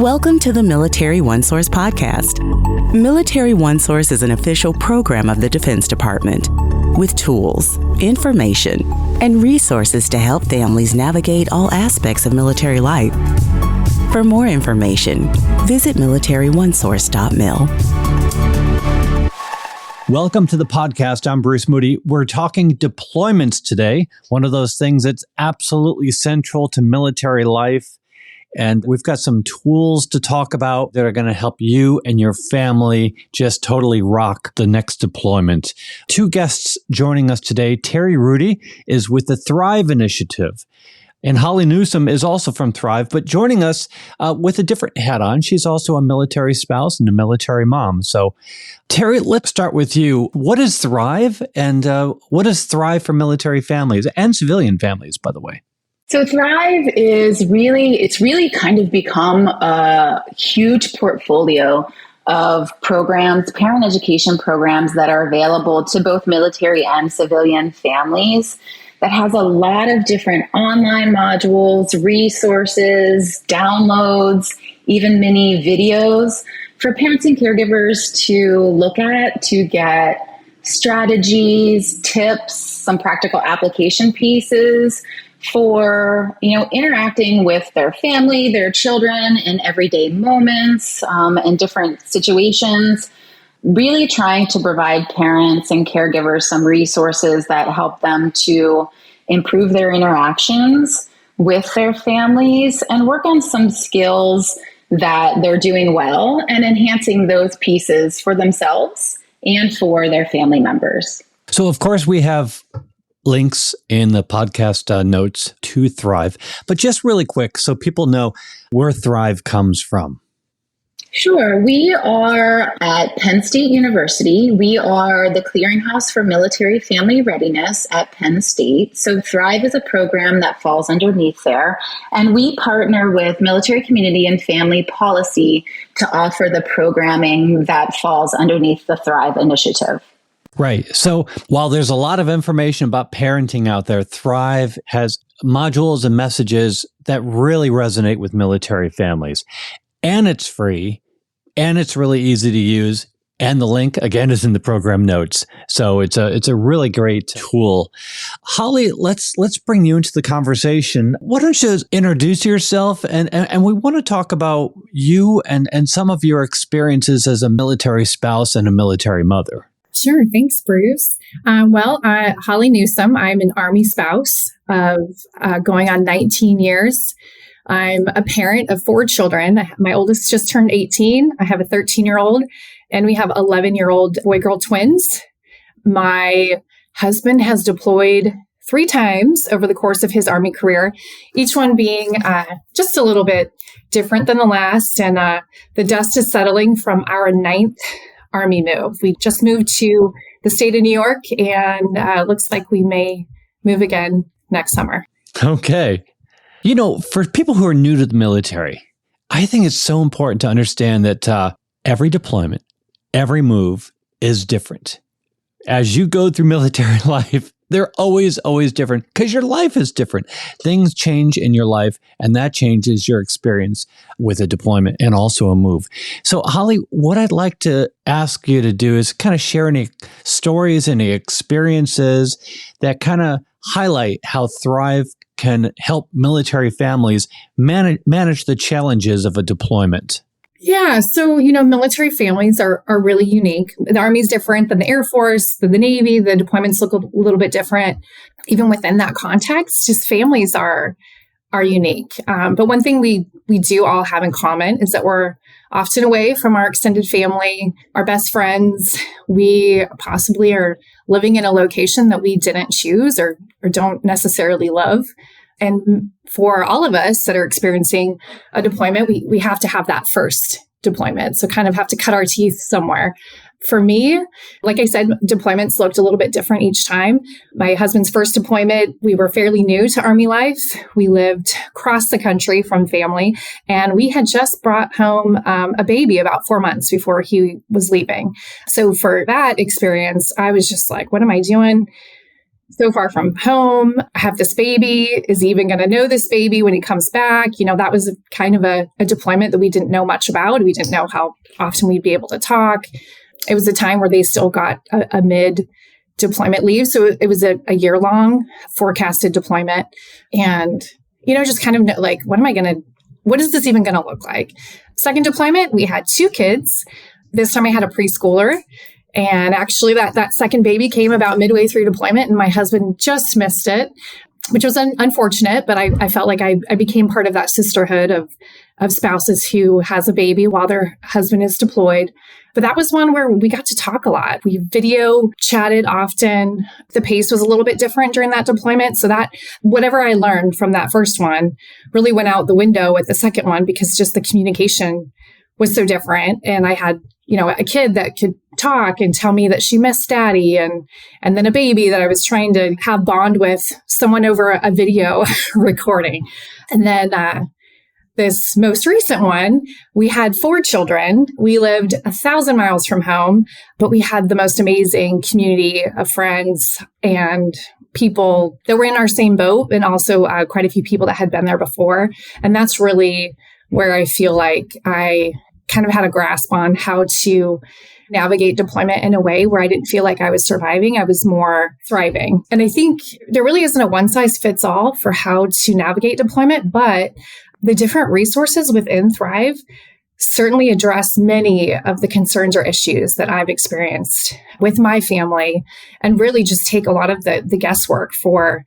Welcome to the Military OneSource Podcast. Military OneSource is an official program of the Defense Department with tools, information, and resources to help families navigate all aspects of military life. For more information, visit MilitaryOneSource.mil. Welcome to the podcast. I'm Bruce Moody. We're talking deployments today, one of those things that's absolutely central to military life. And we've got some tools to talk about that are going to help you and your family just totally rock the next deployment. Two guests joining us today. Terri Rudy is with the Thrive Initiative. And Holly Nusom is also from Thrive, but joining us with a different hat on. She's also a military spouse and a military mom. So, Terri, let's start with you. What is Thrive, and what is Thrive for military families and civilian families, by the way? So Thrive is really kind of become a huge portfolio of programs, parent education programs that are available to both military and civilian families, that has a lot of different online modules, resources, downloads, even mini videos for parents and caregivers to look at, to get strategies, tips, some practical application pieces for, interacting with their family, their children in everyday moments, in different situations, really trying to provide parents and caregivers some resources that help them to improve their interactions with their families and work on some skills that they're doing well and enhancing those pieces for themselves and for their family members. So, of course, we have links in the podcast notes to Thrive, but just really quick so people know where Thrive comes from. Sure. We are at Penn State University. We are the clearinghouse for military family readiness at Penn State. So Thrive is a program that falls underneath there. And we partner with Military Community and Family Policy to offer the programming that falls underneath the Thrive initiative. Right. So while there's a lot of information about parenting out there, Thrive has modules and messages that really resonate with military families. And it's free, and it's really easy to use. And the link, again, is in the program notes. So it's a really great tool. Holly, let's bring you into the conversation. Why don't you introduce yourself? And we want to talk about you and some of your experiences as a military spouse and a military mother. Sure. Thanks, Bruce. Holly Nusom. I'm an Army spouse of going on 19 years. I'm a parent of 4 children. My oldest just turned 18. I have a 13-year-old, and we have 11-year-old boy-girl twins. My husband has deployed 3 times over the course of his Army career, each one being just a little bit different than the last. And the dust is settling from our 9th Army move. We just moved to the state of New York, and looks like we may move again next summer. Okay. For people who are new to the military, I think it's so important to understand that every deployment, every move is different. As you go through military life, they're always different because your life is different. Things change in your life, and that changes your experience with a deployment and also a move. So, Holly, what I'd like to ask you to do is kind of share any stories, any experiences that kind of highlight how Thrive can help military families manage the challenges of a deployment. Yeah. So, military families are really unique. The Army is different than the Air Force, than the Navy. The deployments look a little bit different. Even within that context, just families are unique. But one thing we do all have in common is that we're often away from our extended family, our best friends. We possibly are living in a location that we didn't choose or don't necessarily love. And for all of us that are experiencing a deployment, we have to have that first deployment. So kind of have to cut our teeth somewhere. For me, like I said, deployments looked a little bit different each time. My husband's first deployment, we were fairly new to Army life. We lived across the country from family, and we had just brought home a baby about 4 months before he was leaving. So for that experience, I was just like, what am I doing? so far from home. I have this baby. Is he even going to know this baby when he comes back? That was kind of a deployment that we didn't know much about. We didn't know how often we'd be able to talk. It was a time where they still got a mid-deployment leave. So it was a year-long forecasted deployment. And, just kind of like, what is this even going to look like? Second deployment, we had 2 kids. This time I had a preschooler. And actually that second baby came about midway through deployment, and my husband just missed it, which was unfortunate. But I felt like I became part of that sisterhood of spouses who has a baby while their husband is deployed. But that was one where we got to talk a lot. We video chatted often. The pace was a little bit different during that deployment. So that whatever I learned from that first one really went out the window with the second one, because just the communication was so different. And I had, a kid that could talk and tell me that she missed daddy, and then a baby that I was trying to have bond with someone over a video recording. And then this most recent one, we had 4 children. We lived 1,000 miles from home, but we had the most amazing community of friends and people that were in our same boat, and also quite a few people that had been there before. And that's really where I feel like I kind of had a grasp on how to navigate deployment in a way where I didn't feel like I was surviving. I was more thriving. And I think there really isn't a one size fits all for how to navigate deployment, but the different resources within Thrive certainly address many of the concerns or issues that I've experienced with my family, and really just take a lot of the guesswork for,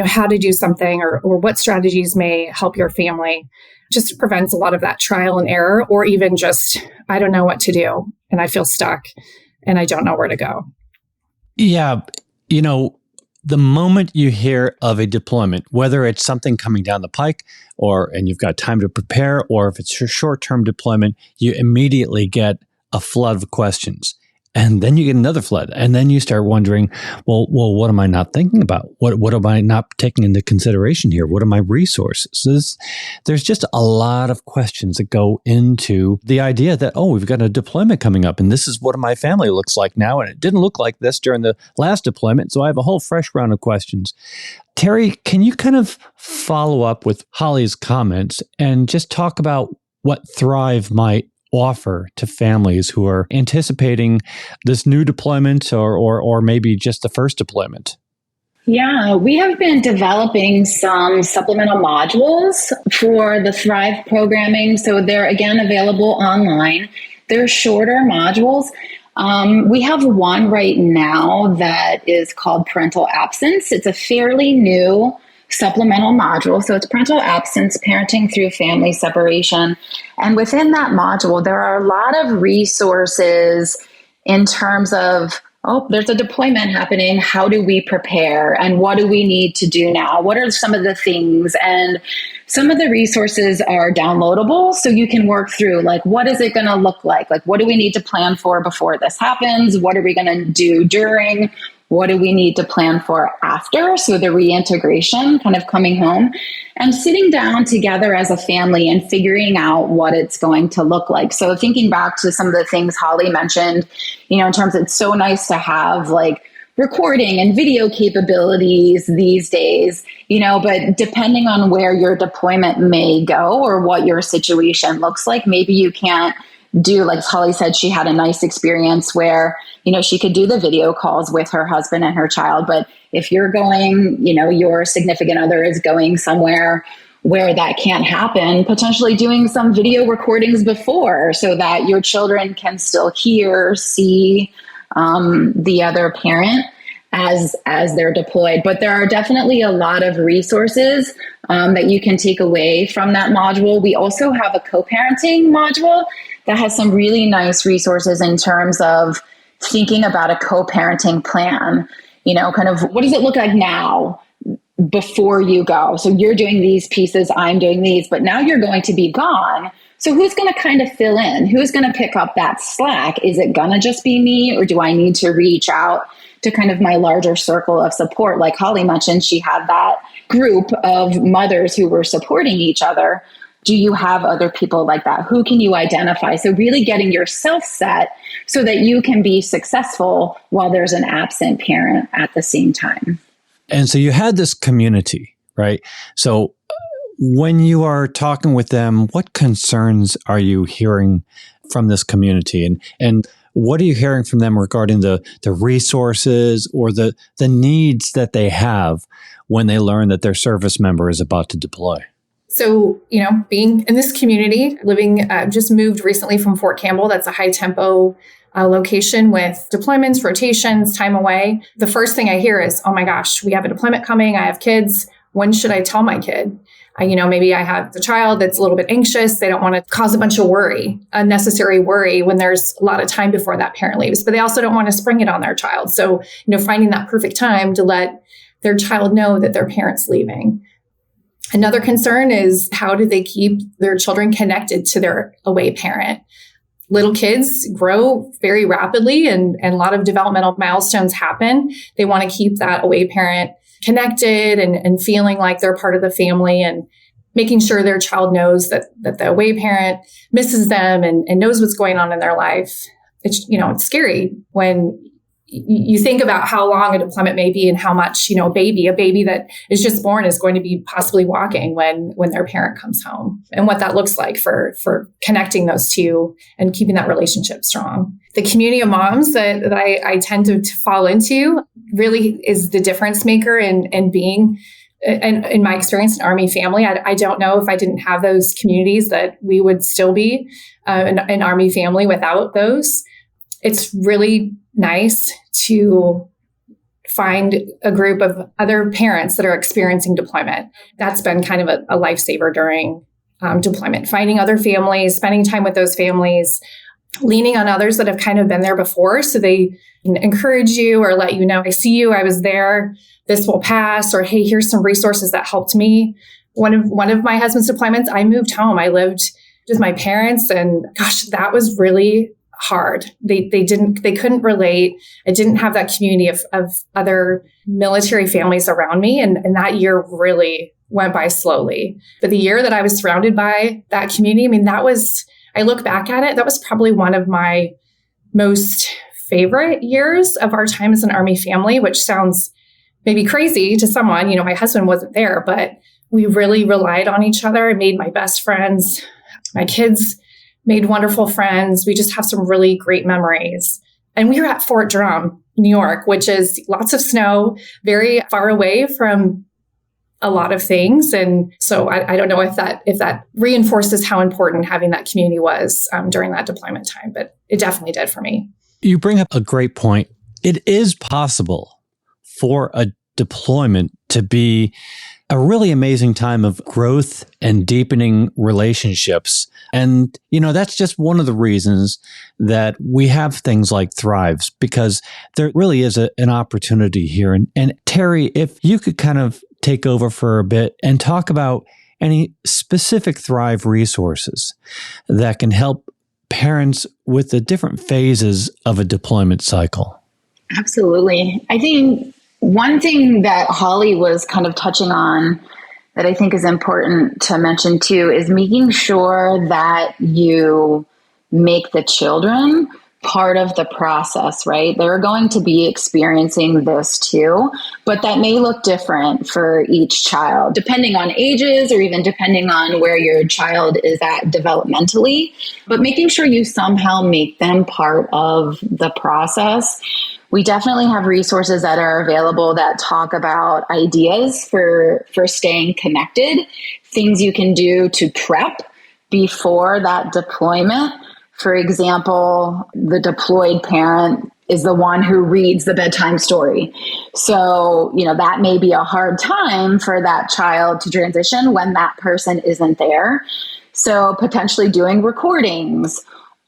how to do something or what strategies may help your family. Just prevents a lot of that trial and error, or even just, I don't know what to do and I feel stuck and I don't know where to go. Yeah. The moment you hear of a deployment, whether it's something coming down the pike and you've got time to prepare, or if it's a short-term deployment, you immediately get a flood of questions. And then you get another flood. And then you start wondering, well, what am I not thinking about? What am I not taking into consideration here? What are my resources? There's just a lot of questions that go into the idea that, we've got a deployment coming up, and this is what my family looks like now. And it didn't look like this during the last deployment. So I have a whole fresh round of questions. Terri, can you kind of follow up with Holly's comments and just talk about what Thrive might offer to families who are anticipating this new deployment or maybe just the first deployment? Yeah, we have been developing some supplemental modules for the Thrive programming. So they're, again, available online. They're shorter modules. We have one right now that is called Parental Absence. It's a fairly new supplemental module. So it's parental absence, parenting through family separation. And within that module, there are a lot of resources in terms of, there's a deployment happening. How do we prepare? And what do we need to do now? What are some of the things? And some of the resources are downloadable, so you can work through, like, what is it going to look like? Like, what do we need to plan for before this happens? What are we going to do during? What do we need to plan for after? So the reintegration, kind of coming home and sitting down together as a family and figuring out what it's going to look like. So thinking back to some of the things Holly mentioned, in terms of, it's so nice to have like recording and video capabilities these days, but depending on where your deployment may go or what your situation looks like, maybe you can't do, like Holly said, she had a nice experience where, she could do the video calls with her husband and her child. But if you're going, your significant other is going somewhere where that can't happen, potentially doing some video recordings before so that your children can still hear, see the other parent as they're deployed. But there are definitely a lot of resources that you can take away from that module. We also have a co-parenting module that has some really nice resources in terms of thinking about a co-parenting plan. Kind of, what does it look like now before you go? So you're doing these pieces, I'm doing these, but now you're going to be gone. So who's going to kind of fill in? Who's going to pick up that slack? Is it going to just be me, or do I need to reach out to kind of my larger circle of support? Like Holly mentioned, she had that group of mothers who were supporting each other. Do you have other people like that? Who can you identify? So really getting yourself set so that you can be successful while there's an absent parent at the same time. And so you had this community, right? So when you are talking with them, what concerns are you hearing from this community? And what are you hearing from them regarding the resources or the needs that they have when they learn that their service member is about to deploy? So, being in this community, just moved recently from Fort Campbell. That's a high tempo location with deployments, rotations, time away. The first thing I hear is, oh my gosh, we have a deployment coming. I have kids. When should I tell my kid? Maybe I have a child that's a little bit anxious. They don't want to cause a bunch of worry, unnecessary worry when there's a lot of time before that parent leaves, but they also don't want to spring it on their child. So, finding that perfect time to let their child know that their parent's leaving. Another concern is, how do they keep their children connected to their away parent? Little kids grow very rapidly and a lot of developmental milestones happen. They want to keep that away parent connected and feeling like they're part of the family, and making sure their child knows that the away parent misses them and knows what's going on in their life. It's scary when you think about how long a deployment may be and how much, a baby that is just born is going to be possibly walking when their parent comes home, and what that looks like for connecting those two and keeping that relationship strong. The community of moms that I tend to fall into really is the difference maker in being, and in my experience, an Army family. I don't know if I didn't have those communities that we would still be an Army family without those. It's really nice to find a group of other parents that are experiencing deployment. That's been kind of a lifesaver during deployment. Finding other families, spending time with those families, leaning on others that have kind of been there before, so they encourage you or let you know, I see you, I was there, this will pass, or hey, here's some resources that helped me. One of my husband's deployments, I moved home. I lived with my parents, and gosh, that was really hard. They couldn't relate. I didn't have that community of other military families around me. And that year really went by slowly. But the year that I was surrounded by that community, I look back at it, that was probably one of my most favorite years of our time as an Army family, which sounds maybe crazy to someone. My husband wasn't there, but we really relied on each other. I made my best friends. My kids made wonderful friends. We just have some really great memories. And we were at Fort Drum, New York, which is lots of snow, very far away from a lot of things. And so I don't know if that reinforces how important having that community was during that deployment time, but it definitely did for me. You bring up a great point. It is possible for a deployment to be a really amazing time of growth and deepening relationships. And, that's just one of the reasons that we have things like Thrives, because there really is an opportunity here. And Terri, if you could kind of take over for a bit and talk about any specific Thrive resources that can help parents with the different phases of a deployment cycle. Absolutely. I think one thing that Holly was kind of touching on that I think is important to mention too is making sure that you make the children part of the process, right? They're going to be experiencing this too, but that may look different for each child, depending on ages or even depending on where your child is at developmentally. But making sure you somehow make them part of the process. We definitely have resources that are available that talk about ideas for staying connected, things you can do to prep before that deployment. For example, the deployed parent is the one who reads the bedtime story. So, that may be a hard time for that child to transition when that person isn't there. So potentially doing recordings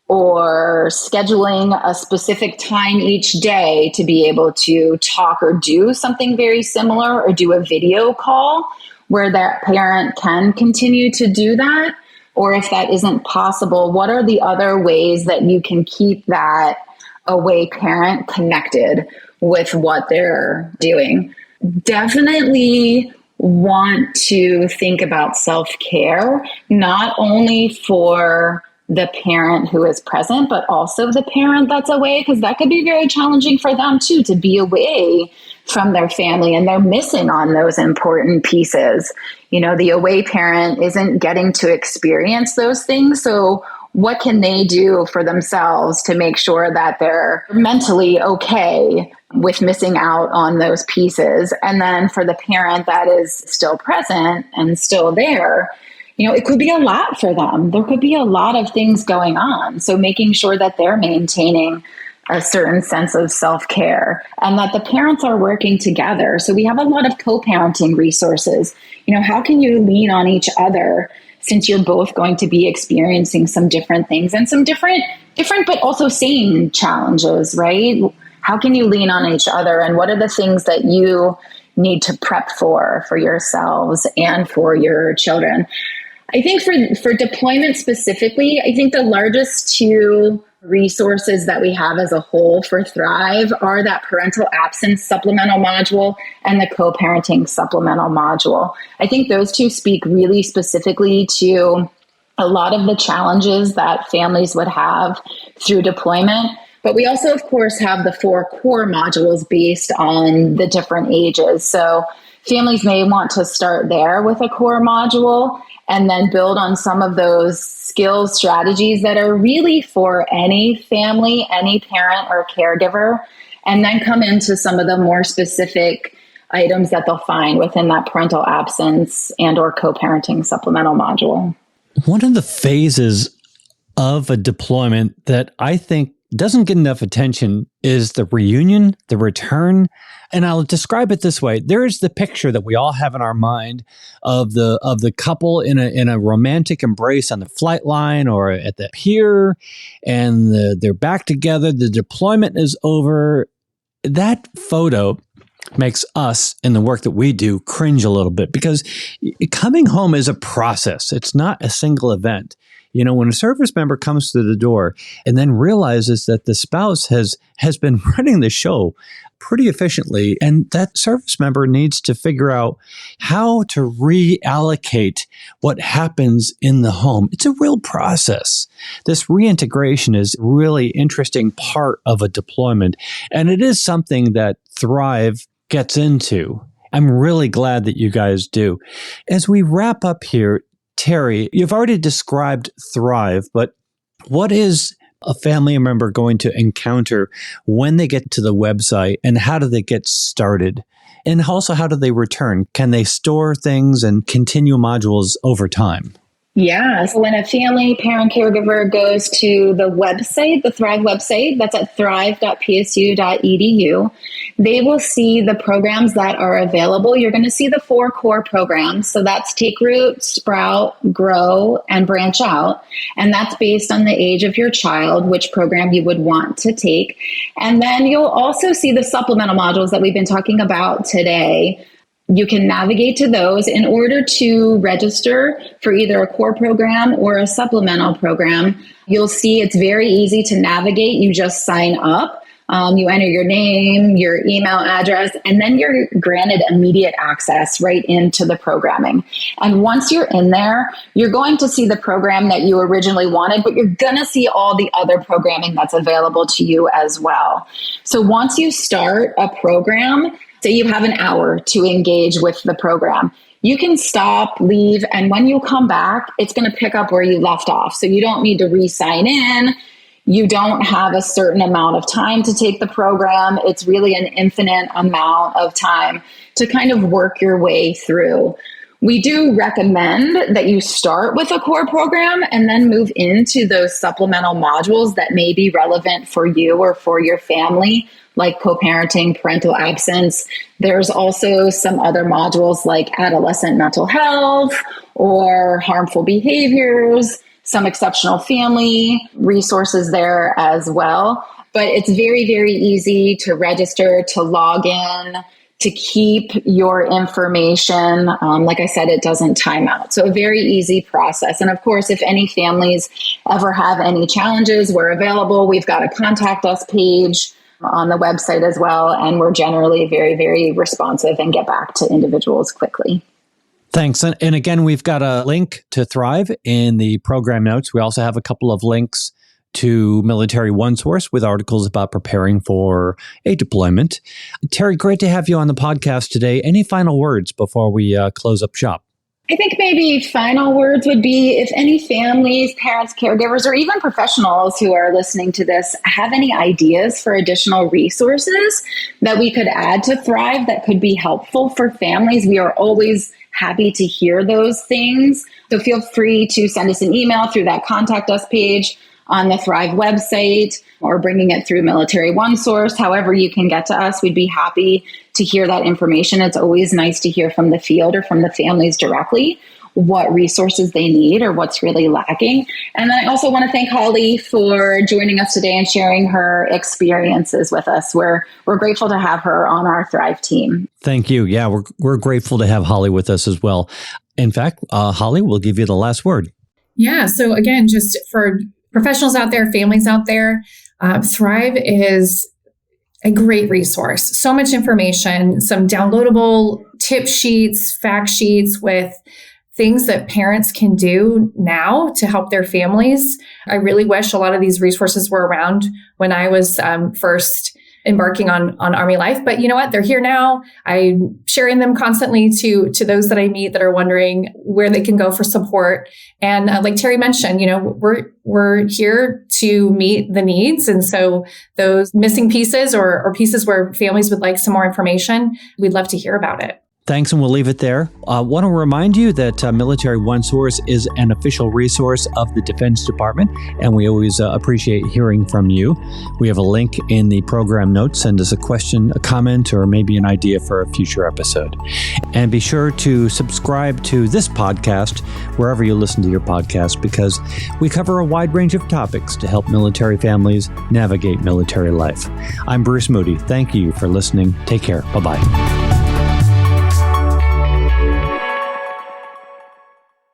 or scheduling a specific time each day to be able to talk or do something very similar, or do a video call where that parent can continue to do that. Or if that isn't possible, what are the other ways that you can keep that away parent connected with what they're doing? Definitely want to think about self-care, not only for the parent who is present, but also the parent that's away, because that could be very challenging for them too, to be away from their family, and they're missing on those important pieces. The away parent isn't getting to experience those things. So what can they do for themselves to make sure that they're mentally okay with missing out on those pieces? And then for the parent that is still present and still there, it could be a lot for them. There could be a lot of things going on. So making sure that they're maintaining a certain sense of self-care and that the parents are working together. So we have a lot of co-parenting resources. How can you lean on each other since you're both going to be experiencing some different things and some different, but also same challenges, right? How can you lean on each other, and what are the things that you need to prep for yourselves and for your children? I think for deployment specifically, I think the largest two resources that we have as a whole for Thrive are that parental absence supplemental module and the co-parenting supplemental module. I think those two speak really specifically to a lot of the challenges that families would have through deployment. But we also, of course, have the 4 core modules based on the different ages. So families may want to start there with a core module and then build on some of those skills, strategies that are really for any family, any parent or caregiver, and then come into some of the more specific items that they'll find within that parental absence and or co-parenting supplemental module. One of the phases of a deployment that I think doesn't get enough attention is the reunion, the return. And I'll describe it this way. There is the picture that we all have in our mind of the couple in a romantic embrace on the flight line or at the pier, and they're back together. The deployment is over. That photo makes us in the work that we do cringe a little bit, because coming home is a process. It's not a single event. When a service member comes through the door and then realizes that the spouse has been running the show pretty efficiently, and that service member needs to figure out how to reallocate what happens in the home. It's a real process. This reintegration is a really interesting part of a deployment, and it is something that Thrive gets into. I'm really glad that you guys do. As we wrap up here, Terri, you've already described Thrive, but what is a family member going to encounter when they get to the website, and how do they get started? And also, how do they return? Can they store things and continue modules over time? Yeah. So when a family, parent, caregiver goes to the website, the Thrive website, that's at thrive.psu.edu, they will see the programs that are available. You're going to see the 4 core programs. So that's Take Root, Sprout, Grow, and Branch Out. And that's based on the age of your child, which program you would want to take. And then you'll also see the supplemental modules that we've been talking about today. You can navigate to those in order to register for either a core program or a supplemental program. You'll see it's very easy to navigate. You just sign up. You enter your name, your email address, and then you're granted immediate access right into the programming. And once you're in there, you're going to see the program that you originally wanted, but you're going to see all the other programming that's available to you as well. So once you start a program, say you have an hour to engage with the program, you can stop, leave, and when you come back, it's going to pick up where you left off. So you don't need to re-sign in. You don't have a certain amount of time to take the program. It's really an infinite amount of time to kind of work your way through. We do recommend that you start with a core program and then move into those supplemental modules that may be relevant for you or for your family, like co-parenting, parental absence. There's also some other modules like adolescent mental health or harmful behaviors, some exceptional family resources there as well. But it's very, very easy to register, to log in, to keep your information. Like I said, it doesn't time out. So a very easy process. And of course, if any families ever have any challenges, we're available. We've got a contact us page on the website as well. And we're generally very, very responsive and get back to individuals quickly. Thanks. And again, we've got a link to Thrive in the program notes. We also have a couple of links to Military OneSource with articles about preparing for a deployment. Terri, great to have you on the podcast today. Any final words before we close up shop? I think maybe final words would be if any families, parents, caregivers, or even professionals who are listening to this have any ideas for additional resources that we could add to Thrive that could be helpful for families, we are always happy to hear those things. So feel free to send us an email through that contact us page on the Thrive website or bringing it through Military OneSource. However you can get to us, we'd be happy to hear that information. It's always nice to hear from the field or from the families directly what resources they need or what's really lacking. And then I also want to thank Holly for joining us today and sharing her experiences with us. We're grateful to have her on our Thrive team. Thank you. Yeah, we're grateful to have Holly with us as well. In fact, Holly, we'll give you the last word. Yeah. So again, just for professionals out there, families out there, Thrive is a great resource. So much information, some downloadable tip sheets, fact sheets with things that parents can do now to help their families. I really wish a lot of these resources were around when I was first embarking on Army life. But you know what? They're here now. I'm sharing them constantly to those that I meet that are wondering where they can go for support. And like Terri mentioned, we're here to meet the needs. And so those missing pieces or pieces where families would like some more information, we'd love to hear about it. Thanks, and we'll leave it there. I want to remind you that Military OneSource is an official resource of the Defense Department, and we always appreciate hearing from you. We have a link in the program notes. Send us a question, a comment, or maybe an idea for a future episode. And be sure to subscribe to this podcast wherever you listen to your podcast, because we cover a wide range of topics to help military families navigate military life. I'm Bruce Moody. Thank you for listening. Take care. Bye-bye.